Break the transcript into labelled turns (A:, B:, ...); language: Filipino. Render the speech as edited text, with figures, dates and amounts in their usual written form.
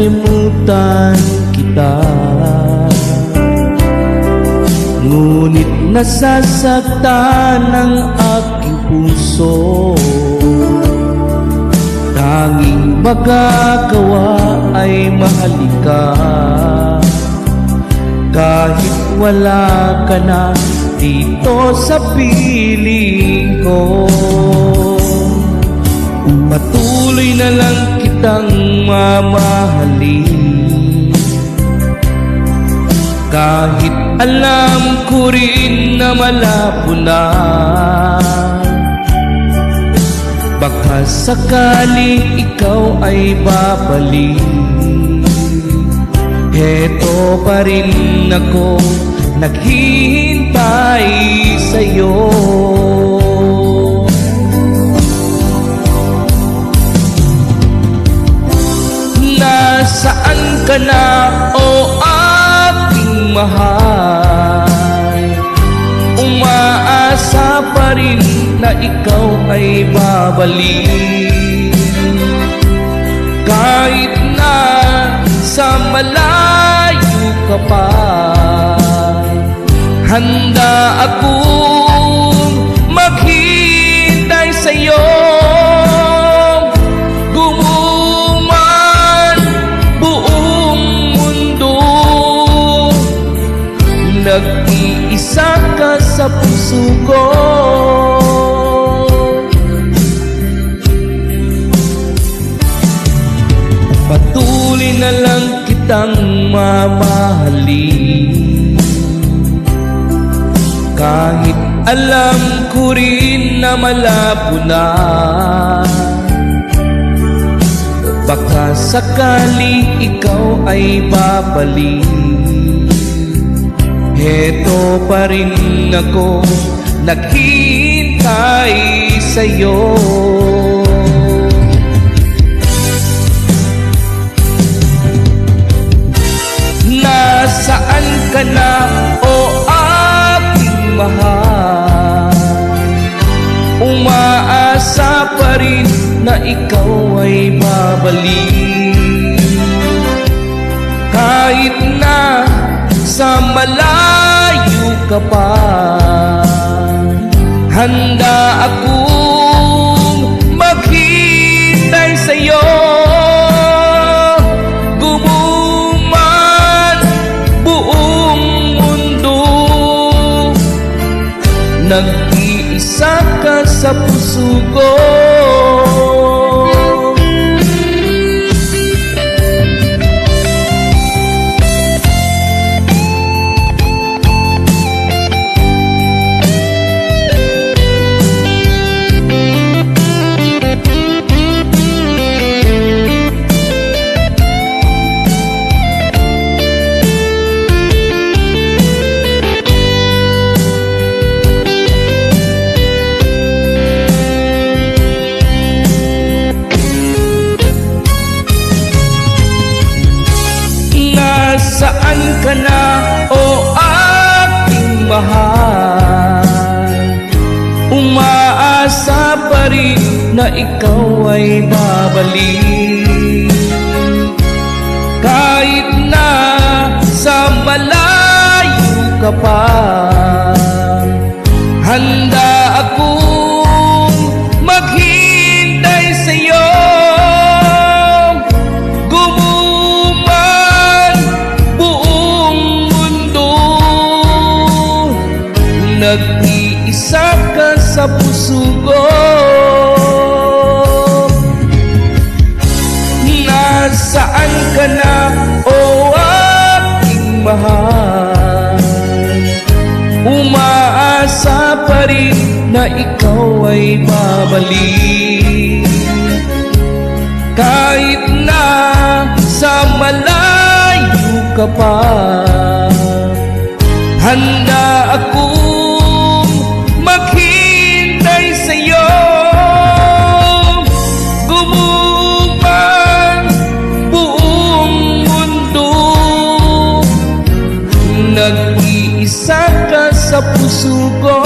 A: nakalimutan kita, ngunit nasasaktan ang aking puso. Tanging magagawa ay mahalin ka, kahit wala ka na dito sa piling ko. Patuloy na lang kitang mamahalin, kahit alam ko rin na malabo na. Baka sakaling ikaw ay babalik, heto pa rin ako naghihintay sa'yo. Nasaan ka na, o aking mahal? Umaasa pa rin na ikaw ay babalik, kahit na sa malayo ka pa. Handa akong maghintay sa'yo, gumuman buong mundo. Nag-iisa ka sa puso ko, patuloy na lang kitang mamahalin, kahit alam ko rin na malabo na. Baka sakaling ikaw ay babalik, heto pa rin ako naghihintay sa'yo. Nasaan ka na, o aking mahal? Umaasa pa rin na ikaw ay babalik, kahit na sa malayo ka pa. Handa akong maghintay sa'yo, nag-iisa ka sa puso ko. Saan ka na, o aking mahal? Umaasa pa rin na ikaw ay babalik, kahit na sa malayo ka pa. Handa akong maghintay sa'yo, nag-iisa ka sa puso ko. Nasaan ka na, o aking mahal? Umaasa pa rin na ikaw ay babalik, kahit na sa malayo ka pa. Handa akong maghintay sa'yo, gumuman buong mundo. Nag-iisa ka sa puso ko.